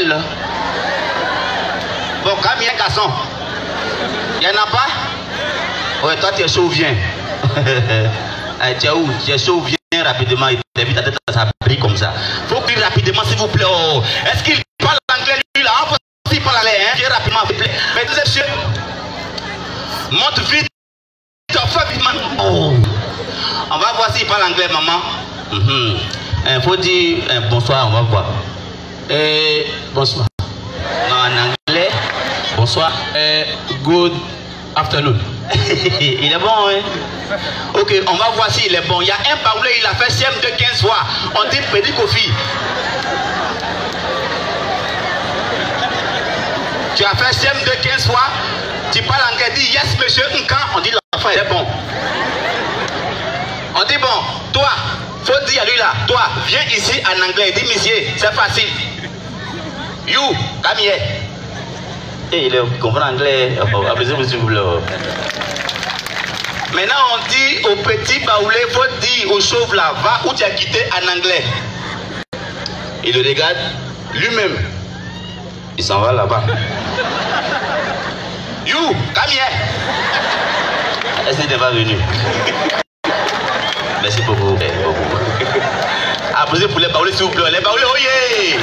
là. Bon, comme il y a un garçon, il n'y en a pas? Ouais, toi tu es chaud, viens. Tu es où? Tu es chaud, viens rapidement. Il t'invite à tête à sa brille comme ça. Faut qu'il rapidement, s'il vous plaît. Oh. Est-ce qu'il parle anglais lui là? On peut aussi parler anglais, hein? Viens rapidement, s'il vous plaît. Mais vous êtes sûr? Monte vite. Oh. On va voir s'il parle anglais, maman. Il faut dire bonsoir, on va voir. Bonsoir. Non, en anglais, bonsoir. Good afternoon. Il est bon, hein? Ok, on va voir s'il est bon. Il y a un baoulé, il a fait CM2 15 fois. On dit Pédi Kofi. Tu as fait CM2 15 fois. Tu parles anglais, dis yes monsieur, on dit l'enfant il est bon. On dit bon, toi, faut dire à lui là, toi, viens ici en anglais, dis monsieur, c'est facile. You, come here. Et il comprend anglais, s'il vous plaît. Maintenant on dit au petit baoulé, faut dire au chauve là, va où tu as quitté en anglais. Il le regarde lui-même. Il s'en va là-bas. You, come here. Est-ce qu'il n'est pas venu? Merci beaucoup. Applaudissez pour les baoulés, s'il vous plaît. Les baoulés, oh yeah.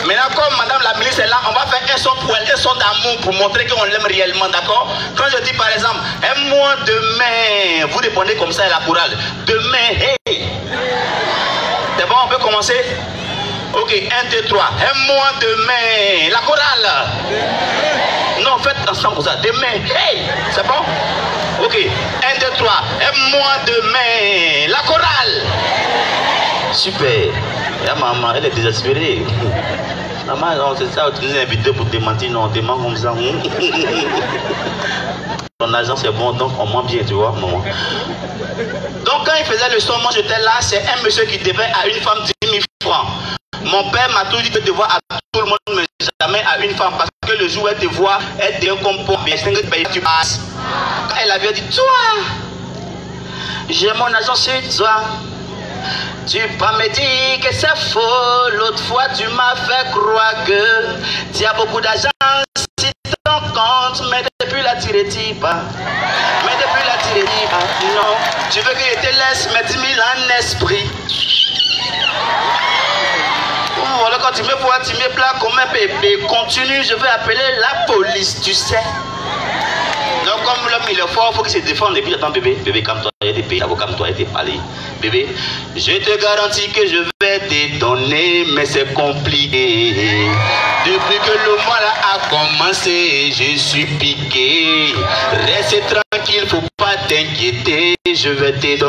Maintenant, comme madame la ministre est là, on va faire un son pour elle, un son d'amour pour montrer qu'on l'aime réellement, d'accord? Quand je dis par exemple, aime-moi demain, vous répondez comme ça à la chorale. Demain, hey. C'est bon, on peut commencer? Ok, 1, 2, 3. Aime-moi demain. La chorale. Non, faites ensemble pour ça. Demain, hey. C'est bon? Ok, 1, 2, 3. Aime-moi demain. La chorale. Super. La maman, elle est désespérée. Maman, non, c'est ça, tu nous as invité pour démentir. Non, on dément comme ça. Ton argent, c'est bon, donc on ment bien, tu vois, maman. Donc, quand il faisait le son, moi j'étais là, c'est un monsieur qui devait à une femme 10 000 francs. Mon père m'a toujours dit de devoir à tout le monde, mais jamais à une femme. Parce que le jour où elle te voit, elle devient comme pour bien 5 pays, tu passes. Quand elle avait dit, toi, j'ai mon argent sur toi. Tu pas me dire que c'est faux. L'autre fois, tu m'as fait croire que tu as beaucoup d'argent si ton compte. Mais depuis la tirée pas. Mais depuis la tirée pas. Non, tu veux que je te laisse mes 10 000 en esprit. Voilà, quand tu me vois, tu me plains comme un bébé. Continue, je vais appeler la police, tu sais. Donc, comme l'homme il est fort, il faut qu'il se défende. Et puis, attends, bébé, calme-toi, il y a des pays, calme-toi, il y a des palais. Bébé, je te garantis que je vais te donner, mais c'est compliqué. Depuis que le mois là a commencé, je suis piqué. Reste tranquille, faut pas t'inquiéter. Je vais te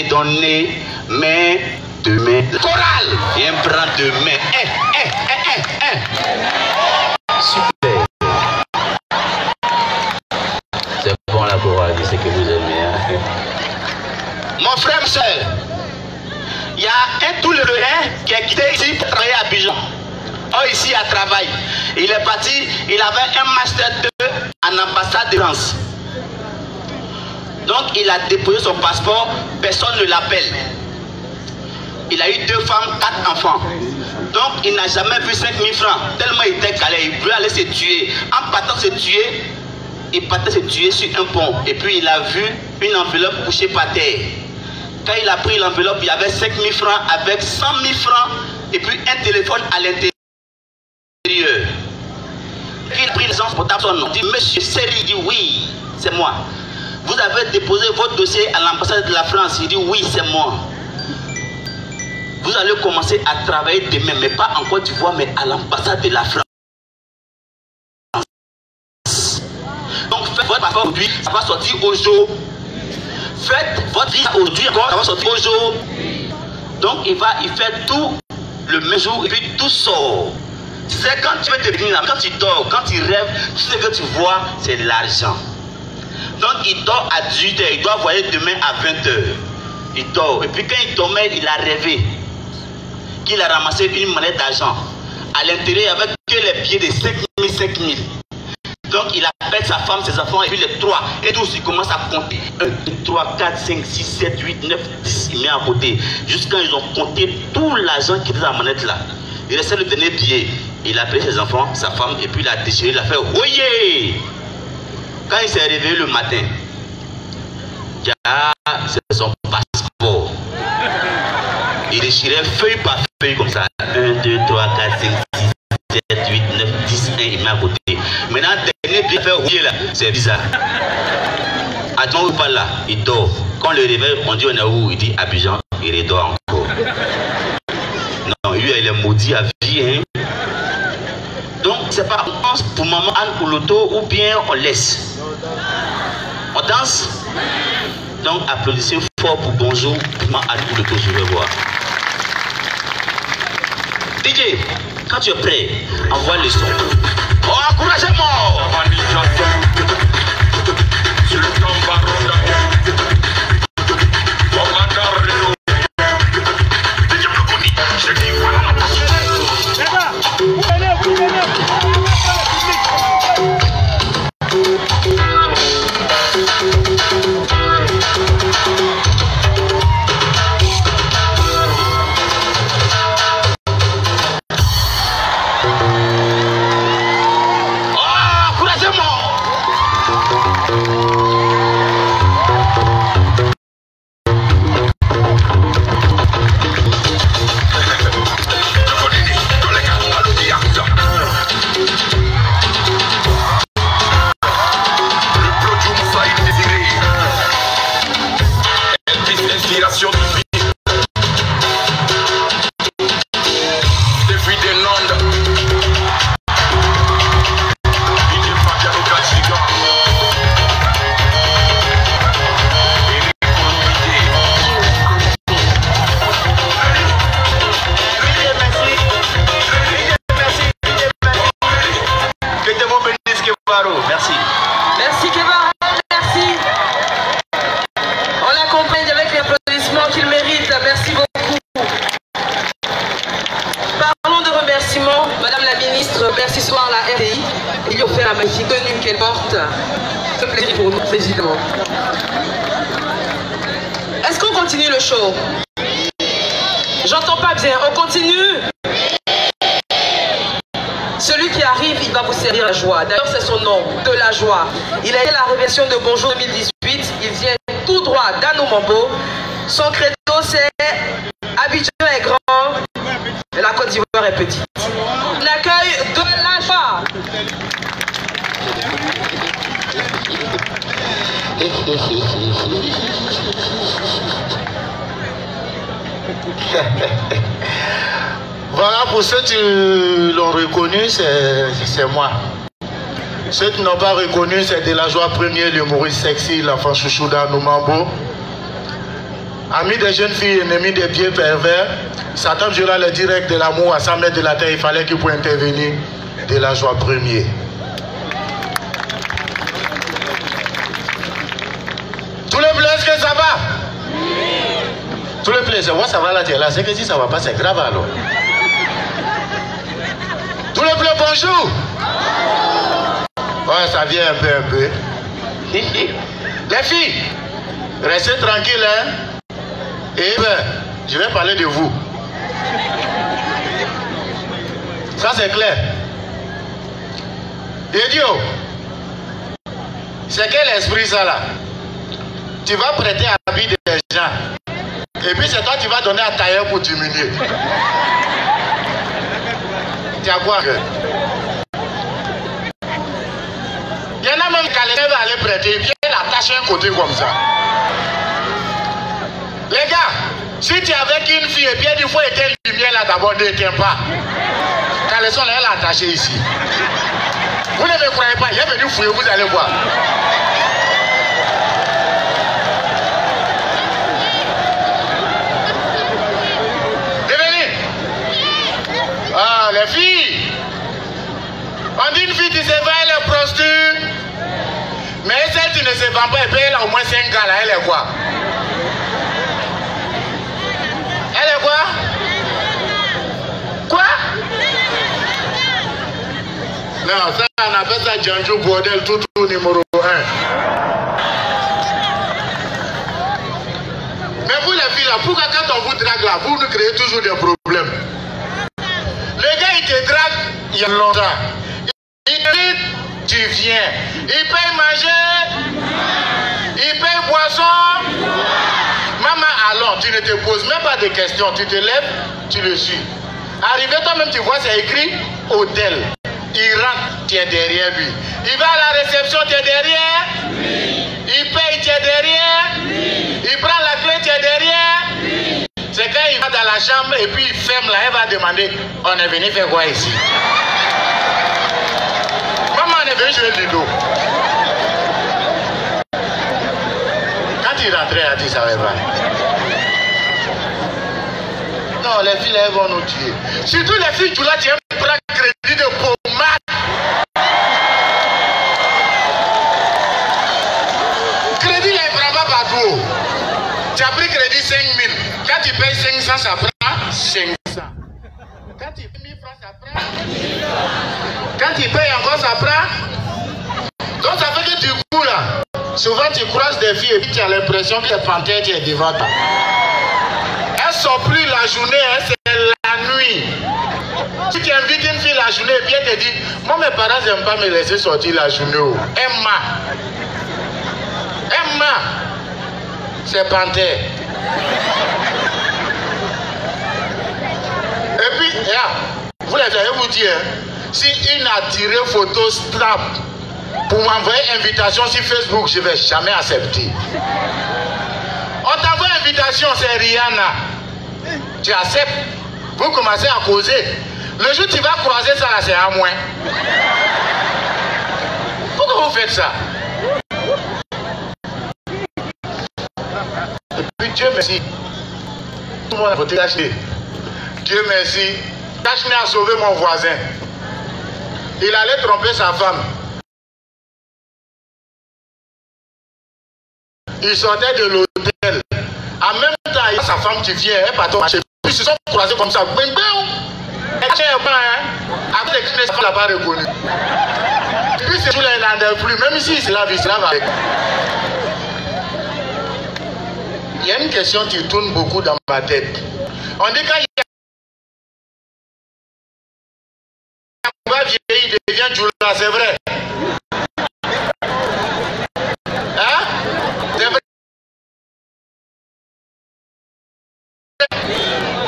donner, mais demain. Chorale, viens prendre demain. Super. C'est bon la chorale, je sais que vous aimez. Hein? Mon frère, soeur, il y a un tout le qui est quitté ici pour travailler à Abidjan. Oh, ici à travail. Il est parti, il avait un master 2 en ambassade de France. Donc il a déposé son passeport, personne ne l'appelle. Il a eu 2 femmes, 4 enfants. Donc il n'a jamais vu 5 000 francs. Tellement il était calé, il voulait aller se tuer. En partant se tuer, il partait se tuer sur un pont. Et puis il a vu une enveloppe couchée par terre. Quand il a pris l'enveloppe, il y avait 5 000 francs avec 100 000 francs et puis un téléphone à l'intérieur. Il a pris l'essence portable, son nom. Il dit, monsieur Seri, il dit oui, c'est moi. Vous avez déposé votre dossier à l'ambassade de la France. Il dit oui, c'est moi. Vous allez commencer à travailler demain, mais pas en Côte d'Ivoire, mais à l'ambassade de la France. Donc faites votre passeport aujourd'hui, ça va sortir au jour. Faites votre vie aujourd'hui encore, ça va sortir au jour. Donc il fait tout le même jour et puis tout sort. C'est quand tu veux te venir là, quand tu dors, quand tu rêves, tout ce que tu vois, c'est l'argent. Donc il dort à 18h, il doit voyager demain à 20h. Il dort. Et puis quand il dormait, il a rêvé qu'il a ramassé une monnaie d'argent. À l'intérieur, il n'y avait que les billets de 5 000, 5 000. Donc il appelle sa femme, ses enfants, et puis les trois. Et tous, ils commencent à compter. 1, 2, 3, 4, 5, 6, 7, 8, 9, 10. Il met à côté. Jusqu'à ils ont compté tout l'argent qui était dans la manette là. Il restait le dernier billet. Il a appelé ses enfants, sa femme, et puis il a déchiré, il a fait oyez. Quand il s'est réveillé le matin, c'est son passeport. Il déchirait feuille par feuille comme ça. 1, 2, 3, 4, 5, 6, 7, 8, 9, 10, 1, il met à côté. Maintenant, dernier billet fait oublier là, c'est bizarre. Attends ou pas là, il dort. Quand le réveil, on dit on est où? Il dit Abidjan, il redort encore. Non, lui, il est maudit à vie. Hein? Donc, c'est pas on danse pour maman Anne Kouloto ou bien on laisse. On danse? Donc, applaudissez fort pour bonjour, maman Anne Kouloto, je vais voir. DJ, quand tu es prêt, envoie le son. Oh, encouragez-moi! Merci. Merci Keba, merci. On l'accompagne avec les applaudissements qu'il mérite. Merci beaucoup. Parlons de remerciements. Madame la ministre, merci soir à la RDI. Il lui offert la magnifique tenue qu'elle porte. C'est un plaisir pour nous, président. Est-ce qu'on continue le show? J'entends pas bien. On continue? Celui qui arrive, il va vous servir la joie. D'ailleurs, c'est son nom, de la joie. Il a été la révélation de Bonjour 2018. Il vient tout droit d'Anoumambo. Son credo, c'est Abidjan est grand et la Côte d'Ivoire est petite. On accueille de la joie. Voilà, pour ceux qui l'ont reconnu, c'est moi. Ceux qui n'ont pas reconnu, c'est de la joie premier, l'humoriste sexy, l'enfant chouchou d'Anoumambo. Ami des jeunes filles, ennemis des pieds pervers, Satan violent le direct de l'amour à 100 mètres de la terre, il fallait qu'il puisse intervenir. De la joie premier. Tous les bleus, est-ce que ça va? Tous les bleus, moi ça va là, tu es là, c'est que si ça va pas, c'est grave alors. Tous les bleus, bonjour. Ouais, ça vient un peu. Les filles, restez tranquilles, hein. Et ben, je vais parler de vous. Ça c'est clair. Idiot. C'est quel esprit ça là? Tu vas prêter à la vie des gens. Et puis c'est toi qui vas donner à tailleur pour diminuer. Tu as quoi? Il y en a même qui va aller prêter, et puis il attache un côté comme ça. Les gars, si tu es avec une fille et puis il faut éteindre la lumière là d'abord, ne l'éteins pas. Caleçon là, elle est attachée ici. Vous ne me croyez pas, il est venu fouiller, vous allez voir. Devenez. Ah, les filles. On dit une fille qui se vend, elle est prostituée. Mais celle qui ne se vend pas, elle a au moins 5 gars là, elle est quoi? Elle est quoi? Quoi? Non, ça on appelle ça Djanjo Bordel, tout numéro 1. Mais vous les filles là, pourquoi quand on vous drague là, vous nous créez toujours des problèmes? Le gars il te drague il y a longtemps. Il dit, tu viens. Il paye manger. Il paye boisson. Maman, alors, tu ne te poses même pas de questions. Tu te lèves, tu le suis. Arrivé toi-même, tu vois, c'est écrit hôtel. Il rentre, tu es derrière lui. Il va à la réception, tu es derrière. Il paye, tu es derrière. Il prend la clé, tu es derrière. C'est quand il va dans la chambre et puis il ferme là, elle va demander, on est venu faire quoi ici? Maman, on est venu jouer le lido. Quand il rentrait, elle a dit ça va pas. Non, les filles, elles vont nous tuer. Surtout les filles, tu l'as dit, elles prennent crédit de pommade. Crédit, il ne prend pas partout. Tu as pris crédit 5 000. Quand tu payes 500, ça prend 500. Quand tu payes 1000 francs, ça prend. Quand tu payes encore, ça prend. Donc ça fait que du coup là, souvent tu croises des filles et puis tu as l'impression que les panthères tu es devant toi. Elles ne sont plus la journée, c'est la nuit. Si tu invites une fille la journée et puis elle te dit, moi mes parents n'aiment pas me laisser sortir la journée. Emma. C'est panthère. Et puis, vous les allez vous dire, si une a tiré photo snap pour m'envoyer invitation sur Facebook, je ne vais jamais accepter. On t'envoie invitation, c'est Rihanna. Tu acceptes. Vous commencez à causer. Le jour où tu vas croiser ça, là, c'est à moins. Pourquoi vous faites ça? Et puis Dieu merci. Tout le monde a voté Kachné. Dieu merci. Kachné a sauvé mon voisin. Il allait tromper sa femme. Il sortait de l'hôtel. En même temps, il y a sa femme qui vient, elle part au marché. Puis ils se sont croisés comme ça. Bing, bing. Elle tient un bain, hein. Après, les femmes ne l'ont pas reconnu. Puis ce jour-là, il n'en a plus. Même ici, il se lave avec. Il y a une question qui tourne beaucoup dans ma tête. On dit quand il va vieillir, il devient Djoula, c'est vrai. Hein? C'est vrai.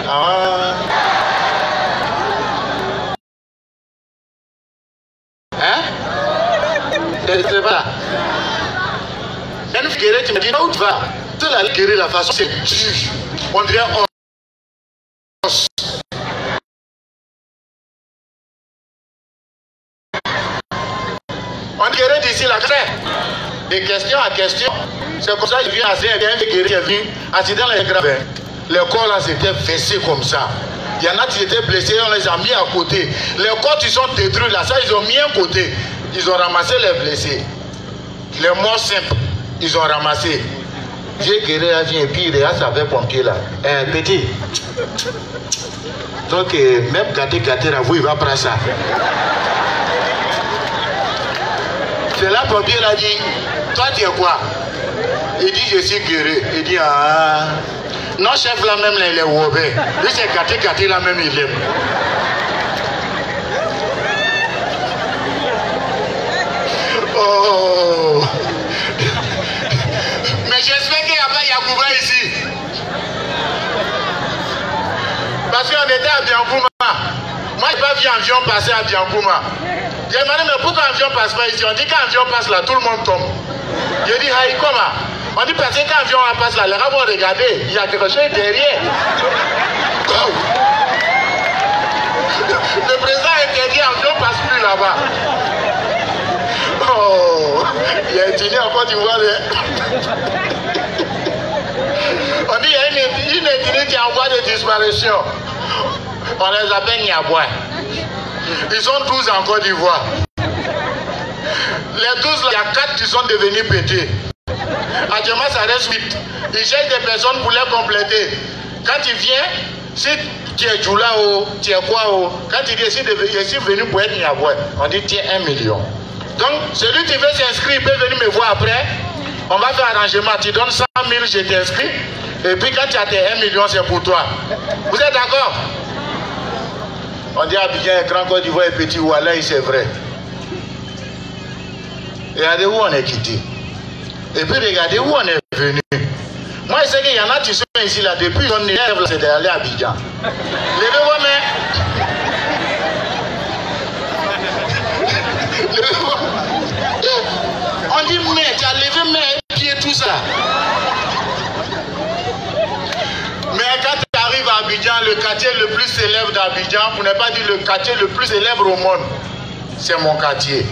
Ah. Hein? C'est pas. Une figurée, tu me dis, où tu vas? Tu la guérir la façon, c'est dur. On dirait os. On guérit d'ici la crête. De question à question. C'est comme ça qu'il vient assez bien guérir. Il est venu. Accident les grave. Les corps là c'était fessé comme ça. Il y en a qui étaient blessés, on les a mis à côté. Les corps qui sont détruits là, ça ils ont mis à côté. Ils ont ramassé les blessés. Les morts simples, ils ont ramassé. Dieu guéri a dit et puis il est à sa pompier là. Petit. Donc même gâté la vous il va prendre ça. C'est là pompier l'a dit, toi tu es quoi? Il dit je suis guéri. Il dit ah. Non chef là même là il est wobé. Lui c'est gâté là même il aime. Oh. Mais j'espère qu'il n'y a pas Yacouba ici. Parce qu'on était à Biancouma. Moi, je n'ai pas vu un avion passer à Biancouma. J'ai demandé, mais pourquoi un avion ne passe pas ici? On dit qu'un avion passe là, tout le monde tombe. J'ai dit, Haï, comment? On dit, parce que quand un avion passe là, les gars vont regarder, il y a quelque chose derrière. Oh. Le président était dit, l'avion ne passe plus là-bas. Oh, il y a étudié en Côte d'Ivoire. On dit qu'il y a une étudiante qui envoie des disparitions. On les appelle Niabois. Ils sont 12 en Côte d'Ivoire. Les 12, il y a 4 qui sont devenus pétés. Actuellement, ça reste 8. Ils cherchent des personnes pour les compléter. Quand tu viens, si Tu es Djoulao, tu es quoi? Quand tu dis, je suis venu pour être Niaboué, on dit, tu es 1 million. Donc, celui qui veut s'inscrire, il peut venir me voir après. On va faire arrangement. Tu donnes 100 000, je t'inscris. Et puis, quand tu as tes 1 million, c'est pour toi. Vous êtes d'accord? On dit Abidjan est grand, Côte d'Ivoire est petit. Voilà, c'est vrai. Regardez où on est quitté. Et puis, regardez où on est venu. Moi, je sais qu'il y en a qui sont ici, là, depuis on est là, c'est d'aller à Abidjan. Levez-vous, mais. On dit, mais tu as levé mes pieds, tout ça. Mais quand tu arrives à Abidjan, le quartier le plus célèbre d'Abidjan, pour ne pas dire le quartier le plus célèbre au monde, c'est mon quartier.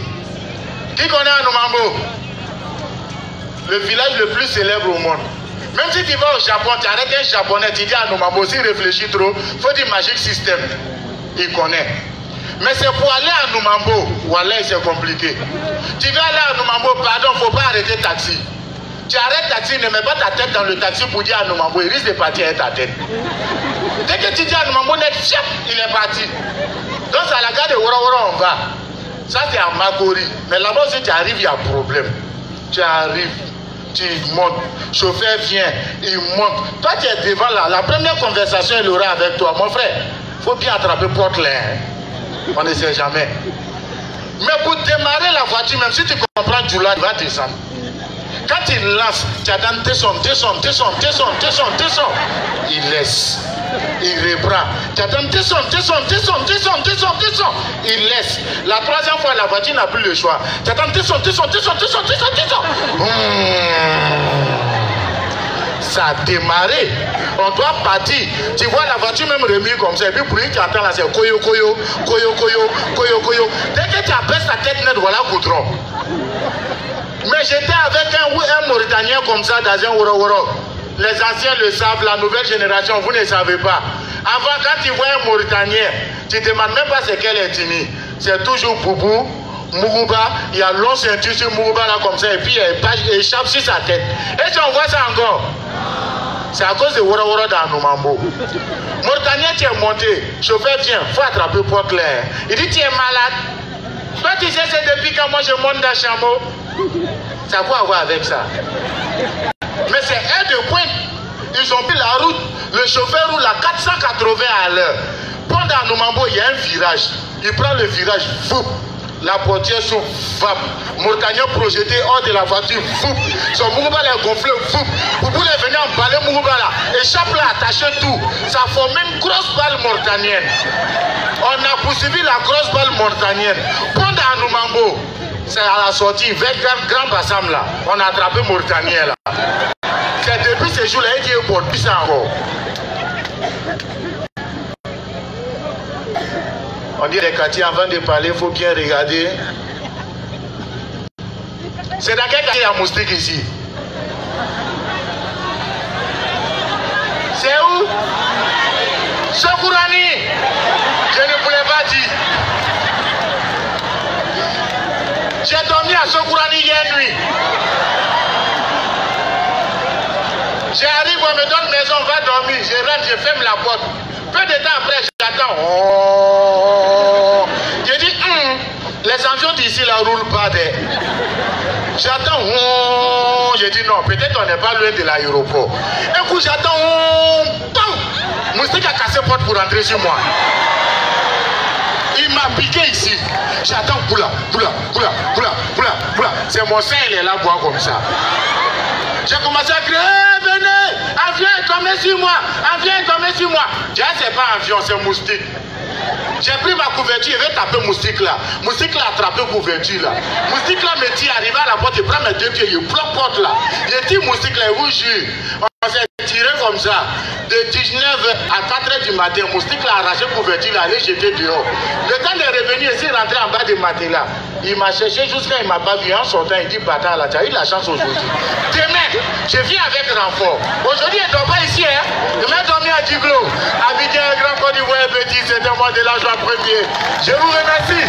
Qui connaît Anoumambo? Le village le plus célèbre au monde. Même si tu vas au Japon, tu arrêtes un japonais, tu dis à Anoumambo, s'il réfléchit trop, il faut dire Magic System. Il connaît. Mais c'est pour aller à Anoumambo, voilà, c'est compliqué. Tu vas aller à Anoumambo, pardon, il ne faut pas arrêter taxi. Tu arrêtes taxi, ne mets pas ta tête dans le taxi pour dire à Anoumambo, il risque de partir avec ta tête. Dès que tu dis à Anoumambo, net, il est parti. Donc c'est à la gare de Wora on va. Ça c'est à Makori. Mais là-bas aussi tu arrives, il y a problème. Tu arrives, tu montes, chauffeur vient, il monte. Toi tu es devant là, la première conversation il aura avec toi. Mon frère, il faut bien attraper porte-là. On ne sait jamais. Mais pour démarrer la voiture, même si tu comprends Djoula, il va descendre. Quand il lance, tu as dans descend. Il laisse. Il reprend. Tu as dans descend. Il laisse. La troisième fois, la voiture n'a plus le choix. Tu as dans descend. Ça a démarré. On doit partir. Tu vois la voiture même remise comme ça. Et puis pour lui, tu entends là, c'est koyo. Dès que tu abaisses ta tête net, voilà goudron. Mais j'étais avec un Mauritanien comme ça dans un Woro. Les anciens le savent, la nouvelle génération, vous ne savez pas. Avant, quand tu vois un Mauritanien, tu ne demandes même pas c'est quelle ethnie. C'est toujours Boubou, Mougouba, il y a long ceinture sur Mougouba là comme ça, et puis il échappe sur sa tête. Et si on voit ça encore, c'est à cause de Woro dans Anoumambo. Mauritanien, tu es monté, chauffeur vient, il faut attraper pour clair. Il dit tu es malade. Toi tu sais, c'est depuis quand moi je monte dans Chameau. Ça a quoi avoir avec ça? Mais c'est un de pointe. Ils ont pris la route. Le chauffeur roule à 480 à l'heure. Pendant Anoumambo, il y a un virage. Il prend le virage. Fou. La portière s'ouvre. Mauritanien projeté hors de la voiture. Fou. Son Mougouba est gonflé. Fou. Boubou est venu emballer Mougouba là. Échappe là, attaché tout. Ça forme une grosse balle mauritanienne. On a poursuivi la grosse balle mauritanienne. Pendant Anoumambo, c'est à la sortie, vers Grand Bassam là, on a attrapé Mauritanien là. C'est depuis ce jour-là, il dit bon, puis ça encore. On dit les quartiers, avant de parler, il faut bien regarder. C'est dans quel quartier il y a moustique ici? C'est où? Sokourani. Je ne voulais pas dire. J'ai dormi à Sokourani hier nuit. J'arrive, on me donne maison, on va dormir. Je rentre, je ferme la porte. Peu de temps après, j'attends. Oh. Je dis, les avions d'ici là roulent pas. J'attends. Oh. Je dis non, peut-être on n'est pas loin de l'aéroport. Un coup, j'attends. Oh. Moustique a cassé la porte pour rentrer chez moi. Il m'a piqué ici. J'attends boula. C'est mon sein, il est là, boire comme ça. J'ai commencé à crier, venez, avion est tombé sur moi, J'ai dit, c'est pas avion, c'est moustique. J'ai pris ma couverture, je vais taper moustique là. Moustique l'a attrapé couverture là. Moustique là me dit, arrivé à la porte, il prend mes deux pieds, il bloque porte là. J'ai dit moustique là, vous jure. On s'est tiré comme ça. De 19h à 4h du matin, moustique l'a arraché couverture là, allé jeter dehors. Le temps de revenir ici, rentré en bas du matin là. Il m'a cherché jusqu'à il m'a pas vu en sortant, il dit bâtard là, tu as eu la chance aujourd'hui. Demain, je viens avec renfort. Aujourd'hui, il ne dort pas ici, hein. Demain, dormir à Diglo. Abidjan, Grand Côte d'Ivoire, petit, c'est un mois de la joie premier. Je vous remercie.